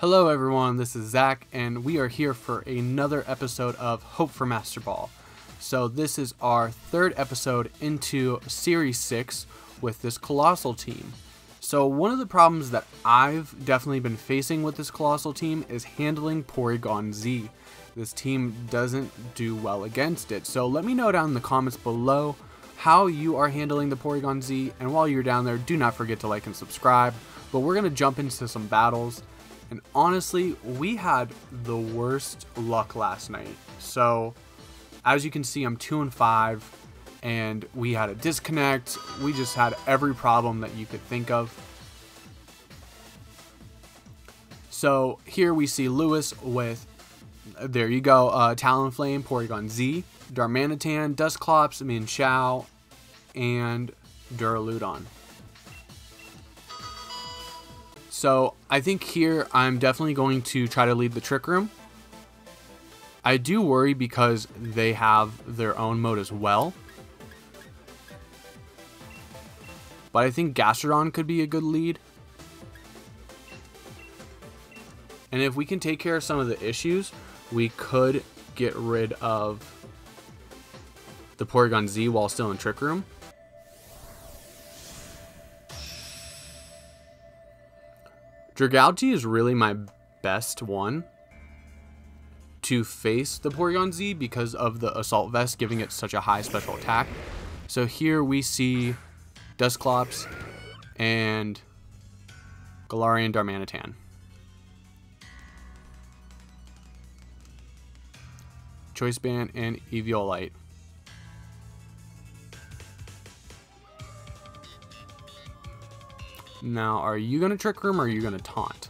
Hello everyone, this is Zach, and we are here for another episode of Hope for Master Ball. So this is our third episode into Series 6 with this Coalossal Team. So one of the problems that I've definitely been facing with this Coalossal Team is handling Porygon Z. This team doesn't do well against it. So let me know down in the comments below how you are handling the Porygon Z, and while you're down there, do not forget to like and subscribe. But we're going to jump into some battles. And honestly, we had the worst luck last night. So, as you can see, I'm 2-5, and we had a disconnect. We just had every problem that you could think of. So, here we see Lewis with, there you go, Talonflame, Porygon Z, Darmanitan, Dusclops, Minchow, and Duraludon. So I think here I'm definitely going to try to lead the Trick Room. I do worry because they have their own mode as well. But I think Gastrodon could be a good lead. And if we can take care of some of the issues, we could get rid of the Porygon Z while still in Trick Room. Dragalge is really my best one to face the Porygon Z because of the Assault Vest giving it such a high special attack. So here we see Dusclops and Galarian Darmanitan. Choice Band and Eviolite. Now, are you going to Trick Room or are you going to Taunt?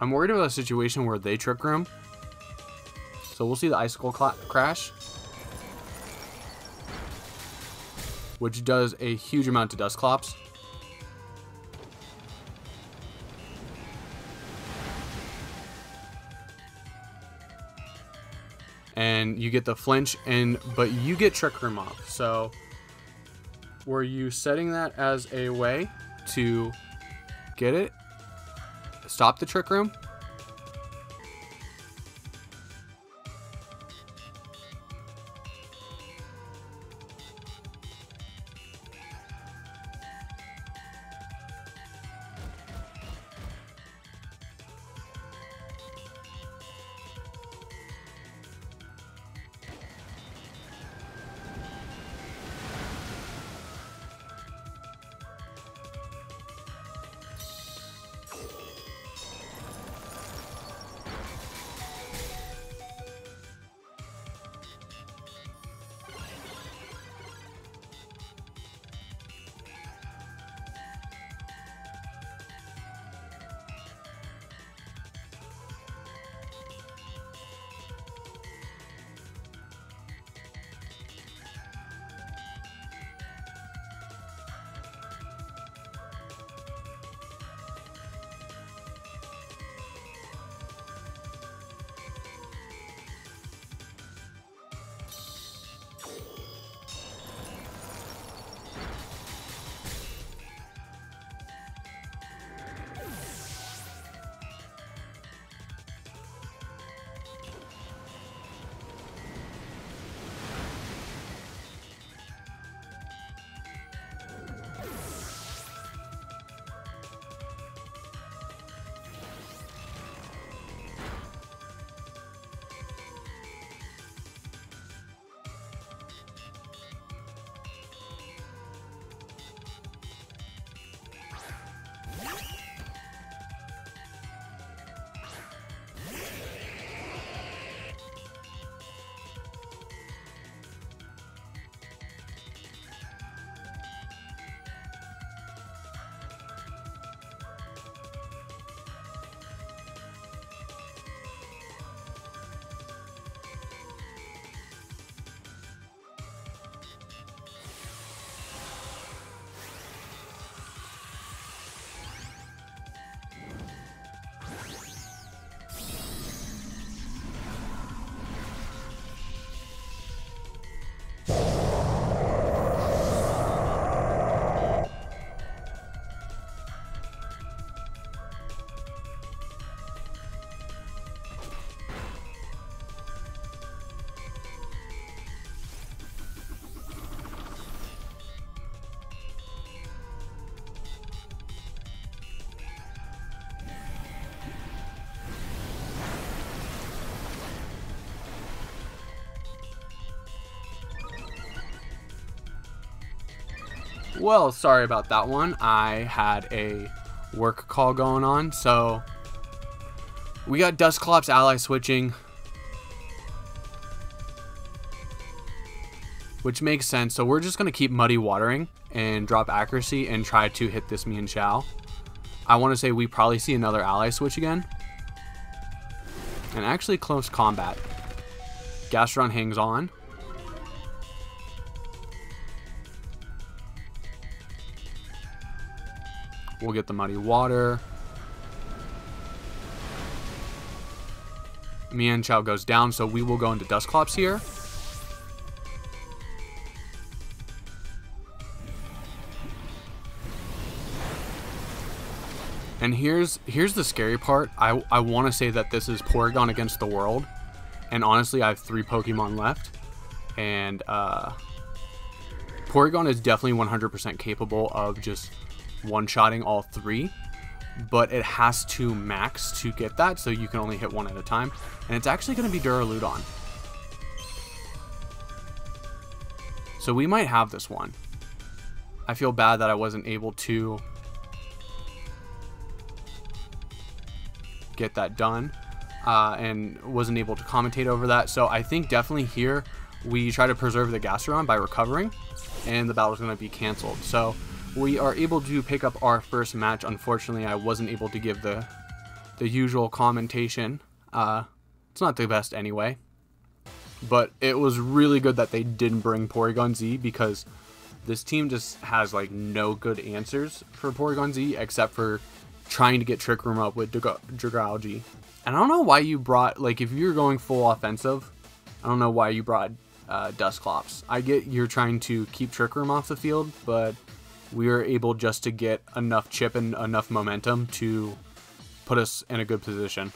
I'm worried about a situation where they Trick Room. So we'll see the Icicle Crash, which does a huge amount to Dusclops. And you get the flinch, but you get Trick Room off. So were you setting that as a way to get it? Stop the Trick Room? Well, sorry about that one. I had a work call going on, so we got Dusclops ally switching, which makes sense. So we're just going to keep Muddy Watering and drop accuracy and try to hit this Mian Chow. I want to say we probably see another ally switch again. And actually close combat. Gastrodon hangs on. We'll get the Muddy Water. Mian Chow goes down, so we will go into Dusclops here. And here's the scary part. I want to say that this is Porygon against the world. And honestly, I have 3 Pokemon left. And Porygon is definitely 100% capable of just one-shotting all 3. But it has to max to get that, so you can only hit one at a time. And it's actually going to be Duraludon. So we might have this one. I feel bad that I wasn't able to get that done and wasn't able to commentate over that. So I think definitely here we try to preserve the Gastrodon by recovering, and the battle's going to be canceled. So we are able to pick up our first match. Unfortunately, I wasn't able to give the usual commentation. It's not the best anyway, but it was really good that they didn't bring Porygon Z, because this team just has like no good answers for Porygon Z except for trying to get Trick Room up with Dragalge. And I don't know why you brought, like, if you're going full offensive, I don't know why you brought Dusclops. I get you're trying to keep Trick Room off the field, but we were able just to get enough chip and enough momentum to put us in a good position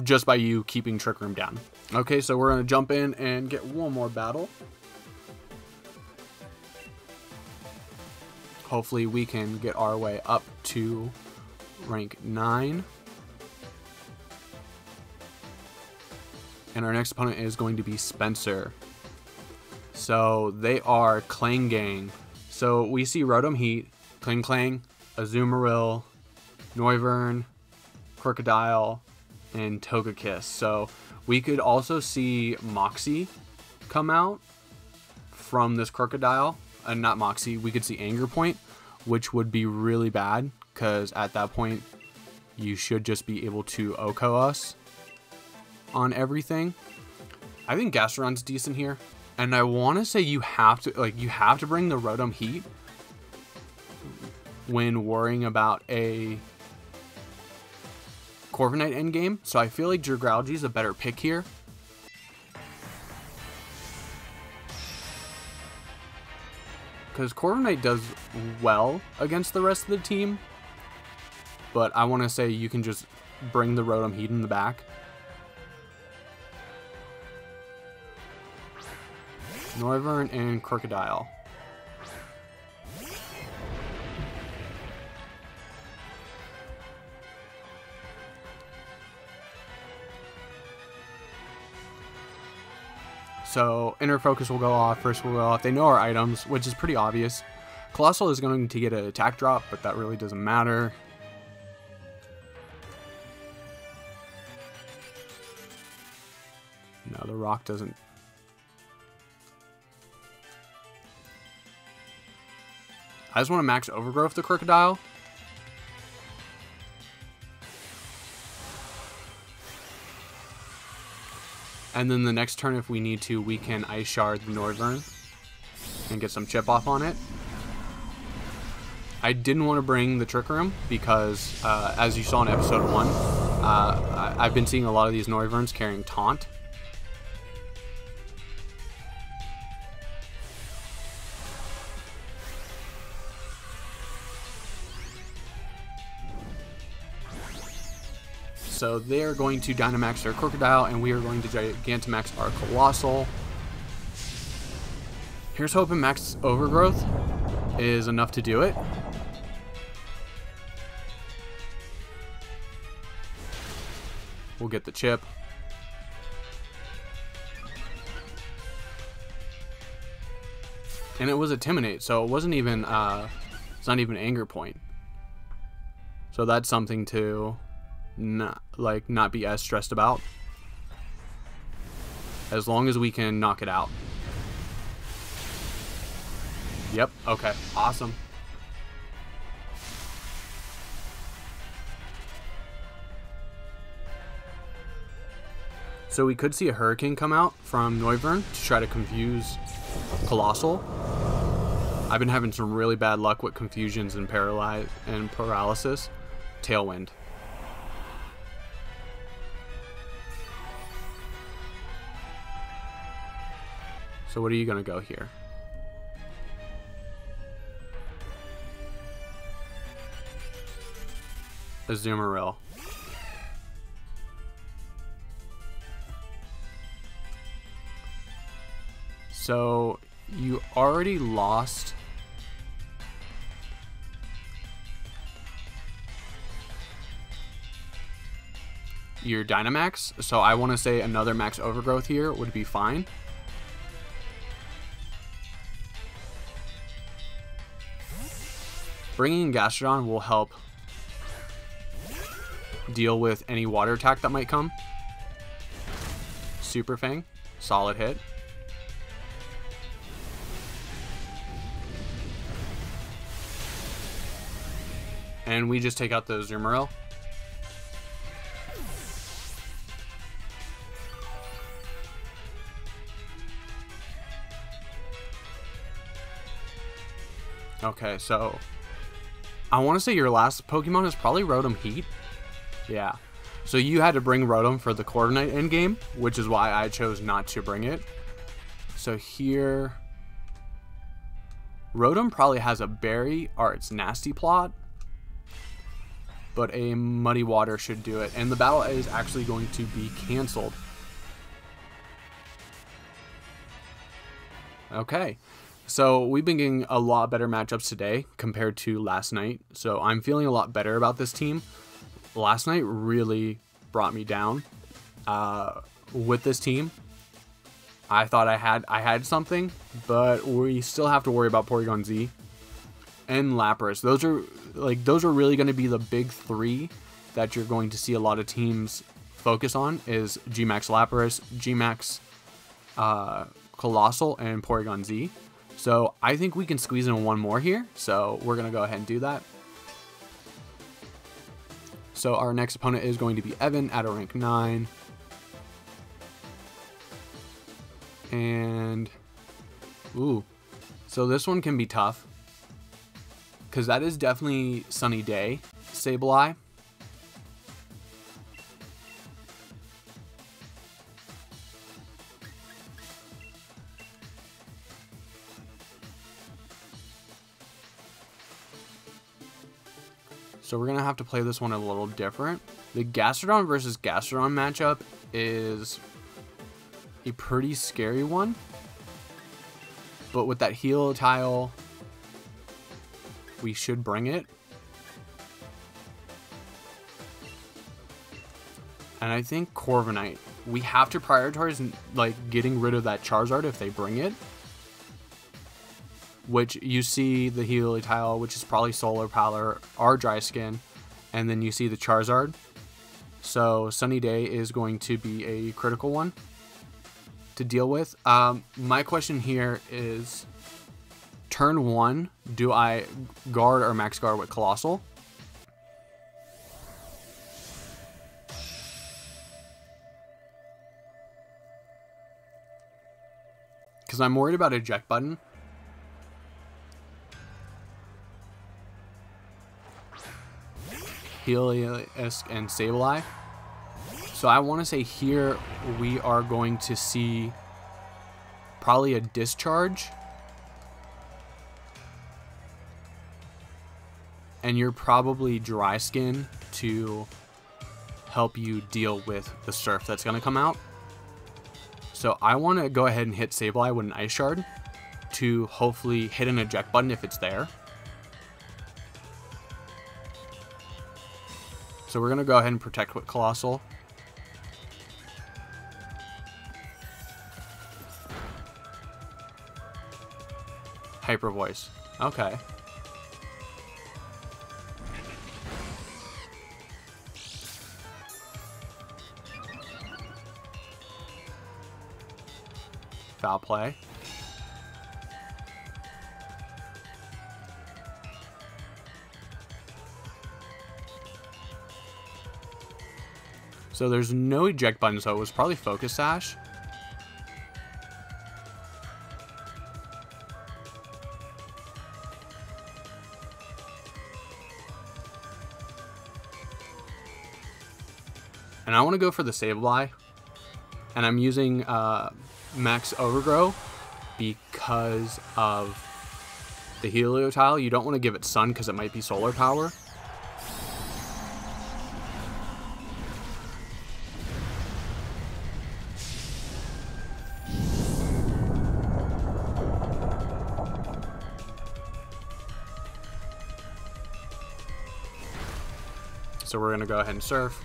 just by you keeping Trick Room down. Okay, so we're going to jump in and get one more battle. Hopefully we can get our way up to rank 9. And our next opponent is going to be Spencer. So they are Clang Gang. So we see Rotom Heat, Kling Klang, Azumarill, Noivern, Crocodile, and Togekiss. So we could also see Moxie come out from this Crocodile. Not Moxie, we could see Anger Point, which would be really bad, because at that point you should just be able to OHKO us on everything. I think Gastrodon's decent here, and I want to say you have to bring the Rotom Heat when worrying about a Corviknight endgame. So I feel like Dragalge is a better pick here. Because Corviknight does well against the rest of the team. But I want to say you can just bring the Rotom Heat in the back. Noivern and Crocodile. So Inner Focus will go off, First will go off. They know our items, which is pretty obvious. Coalossal is going to get an attack drop, but that really doesn't matter. No, the rock doesn't. I just want to max Overgrowth the Crocodile. And then the next turn, if we need to, we can Ice Shard the Noivern and get some chip off on it. I didn't want to bring the Trick Room because, as you saw in episode 1, I've been seeing a lot of these Noiverns carrying Taunt. So they are going to Dynamax their Crocodile, and we are going to Gigantamax our Coalossal. Here's hoping Max Overgrowth is enough to do it. We'll get the chip. And it was a Timinate, so it wasn't even, it's not even Anger Point. So that's something to not be as stressed about. As long as we can knock it out. Yep, okay, awesome. So we could see a Hurricane come out from Noivern to try to confuse Coalossal. I've been having some really bad luck with confusions and paralysis. Tailwind. So what are you going to go here? Azumarill. So you already lost your Dynamax, so I want to say another Max Overgrowth here would be fine. Bringing in Gastrodon will help deal with any water attack that might come. Super Fang, solid hit. And we just take out the Azumarill. Okay, so I want to say your last Pokemon is probably Rotom Heat. Yeah. So you had to bring Rotom for the Coordinate endgame, which is why I chose not to bring it. So here, Rotom probably has a Berry or its Nasty Plot, but a Muddy Water should do it. And the battle is actually going to be canceled. Okay. So we've been getting a lot better matchups today compared to last night. So I'm feeling a lot better about this team. Last night really brought me down with this team. I thought I had something, but we still have to worry about Porygon Z and Lapras. Those are really going to be the big three that you're going to see a lot of teams focus on is Gmax Lapras, Gmax Coalossal, and Porygon Z. So I think we can squeeze in one more here. So we're going to go ahead and do that. So our next opponent is going to be Evan at a rank 9. And, ooh, so this one can be tough. Because that is definitely Sunny Day, Sableye. So we're going to have to play this one a little different. The Gastrodon versus Gastrodon matchup is a pretty scary one. But with that heal tile, we should bring it. And I think Corviknight, we have to prioritize getting rid of that Charizard if they bring it. Which you see the heal tile, which is probably Solar Power or Dry Skin, and then you see the Charizard. So Sunny Day is going to be a critical one to deal with. My question here is, turn 1, do I guard or max guard with Coalossal? Because I'm worried about eject button. Heliolisk and Sableye. So I want to say here we are going to see probably a Discharge. And you're probably Dry Skin to help you deal with the Surf that's going to come out. So I want to go ahead and hit Sableye with an Ice Shard to hopefully hit an eject button if it's there. So we're going to go ahead and protect with Coalossal. Hyper Voice. Okay. Foul play. So there's no eject button, so it was probably Focus Sash. And I want to go for the Sableye. And I'm using Max Overgrow because of the Helio Tile. You don't want to give it Sun because it might be Solar Power. So we're going to go ahead and Surf.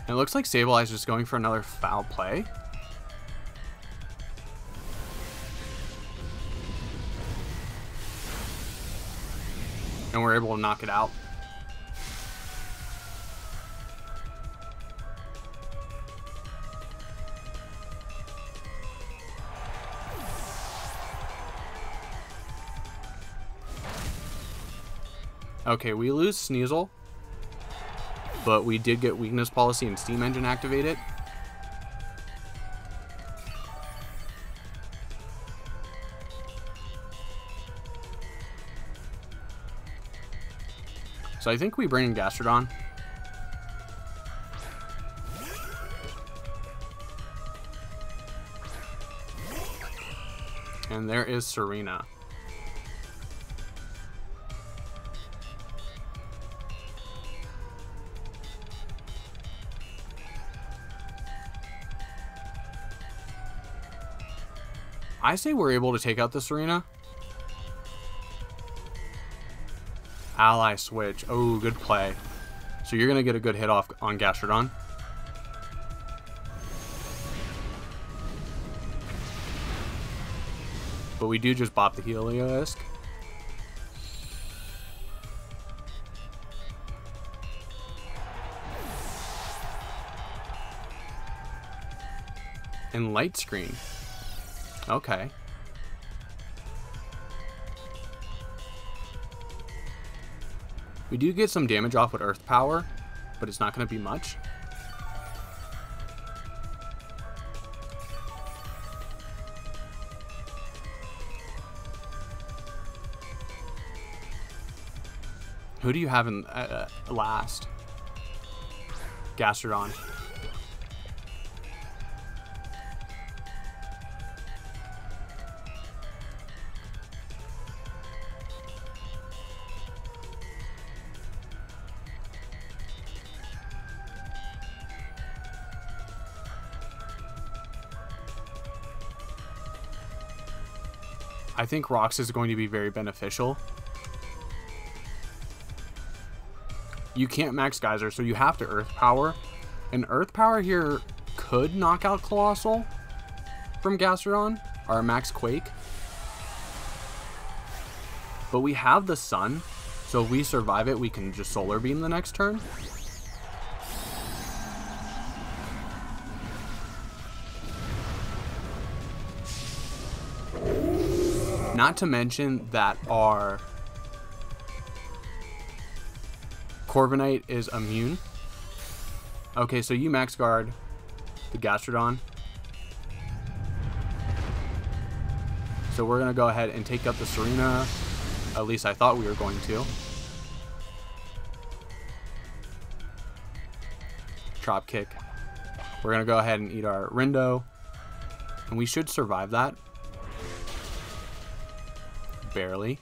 And it looks like Sableye is just going for another foul play. And we're able to knock it out. Okay, we lose Sneasel, but we did get Weakness Policy and Steam Engine activated. So I think we bring in Gastrodon. And there is Serena. I say we're able to take out the Serena. Ally switch. Oh, good play. So you're going to get a good hit off on Gastrodon. But we do just bop the Heliolisk. And Light Screen. Okay. We do get some damage off with Earth Power, but it's not going to be much. Who do you have in last? Gastrodon. I think Rocks is going to be very beneficial. You can't max Geyser, so you have to Earth Power. And Earth Power here could knock out Coalossal from Gastrodon, or max Quake. But we have the Sun, so if we survive it, we can just Solar Beam the next turn. Not to mention that our Corviknight is immune. Okay, so you max guard the Gastrodon. So we're going to go ahead and take out the Serena. At least I thought we were going to. Drop kick. We're going to go ahead and eat our Rindo. And we should survive that. Barely.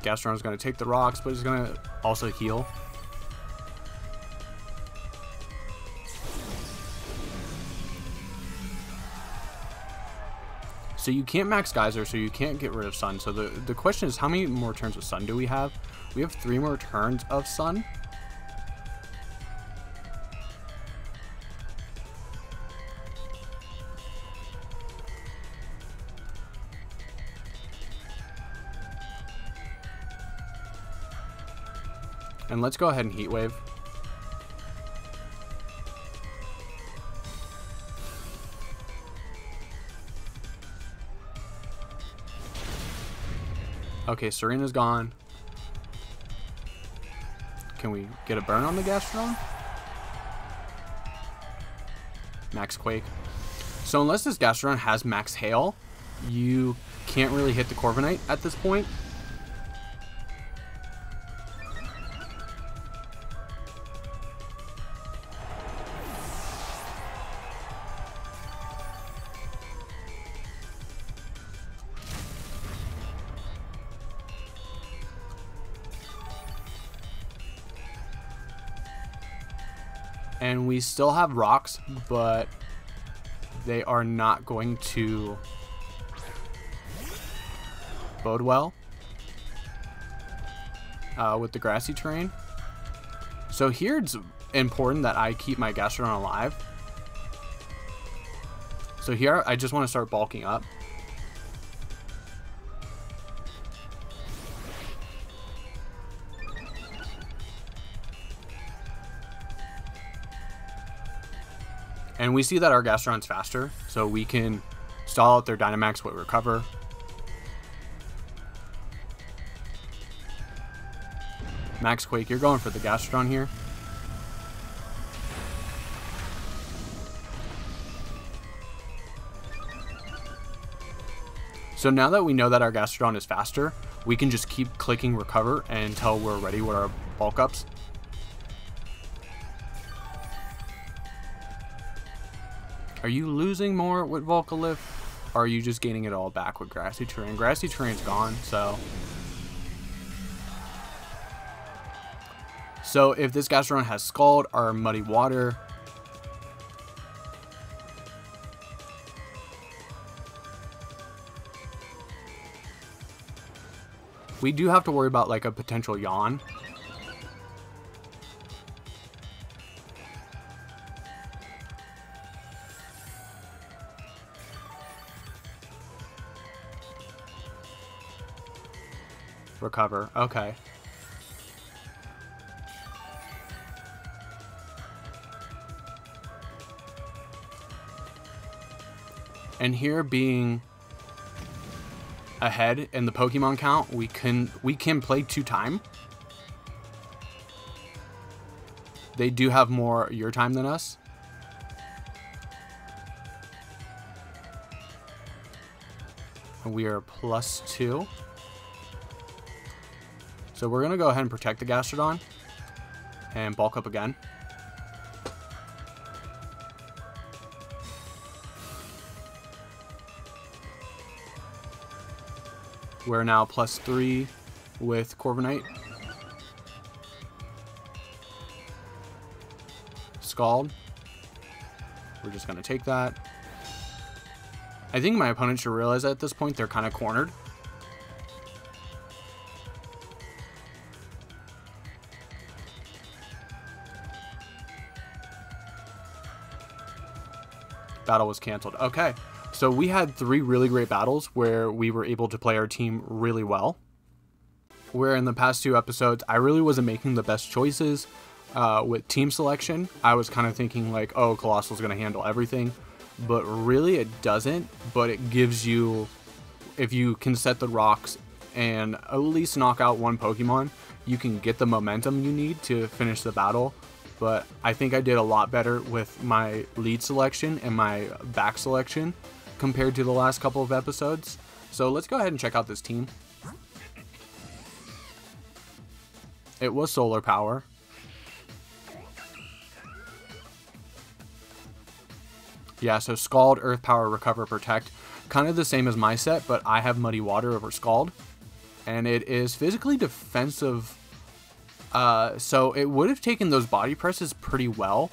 Gastrodon is going to take the rocks, but it's going to also heal. So you can't max Geyser, so you can't get rid of Sun. So the question is, how many more turns of Sun do we have? We have 3 more turns of Sun. And let's go ahead and Heat Wave. Okay, Serena's gone. Can we get a burn on the Gastrodon? Max Quake. So unless this Gastrodon has Max Hail, you can't really hit the Corviknight at this point. And we still have rocks, but they are not going to bode well with the grassy terrain. So here it's important that I keep my Gastrodon alive. So here I just want to start bulking up. And we see that our Gastrodon's faster, so we can stall out their Dynamax with Recover. Max Quake, you're going for the Gastrodon here. So now that we know that our Gastrodon is faster, we can just keep clicking Recover until we're ready with our bulk ups. Are you losing more with Volcalith, or are you just gaining it all back with Grassy Terrain? Grassy Terrain's gone, so... So if this Gastrodon has Scald or Muddy Water... we do have to worry about like a potential Yawn. Recover. Okay. And here being ahead in the Pokemon count, we can play 2 time. They do have more your time than us. And we are +2. So we're going to go ahead and protect the Gastrodon and bulk up again. We're now +3 with Corviknight. Scald. We're just going to take that. I think my opponent should realize that at this point they're kind of cornered. Battle was canceled. Okay, so we had 3 really great battles where we were able to play our team really well. Where in the past 2 episodes, I really wasn't making the best choices with team selection. I was kind of thinking like, oh, Coalossal's going to handle everything. But really it doesn't, but it gives you, if you can set the rocks and at least knock out 1 Pokemon, you can get the momentum you need to finish the battle. But I think I did a lot better with my lead selection and my back selection compared to the last couple of episodes. So let's go ahead and check out this team. It was Solar Power. Yeah, so Scald, Earth Power, Recover, Protect. Kind of the same as my set, but I have Muddy Water over Scald. and it is physically defensive. So it would have taken those body presses pretty well,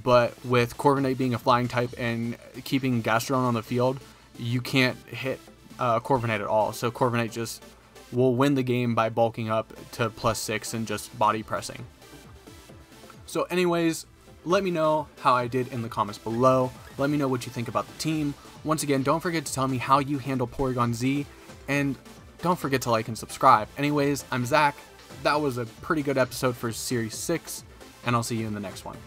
but with Corviknight being a flying type and keeping Gastrodon on the field, you can't hit Corviknight at all. So Corviknight just will win the game by bulking up to +6 and just body pressing. So anyways, let me know how I did in the comments below. Let me know what you think about the team. Once again, don't forget to tell me how you handle Porygon Z, and don't forget to like and subscribe. Anyways, I'm Zach. That was a pretty good episode for Series 6, and I'll see you in the next one.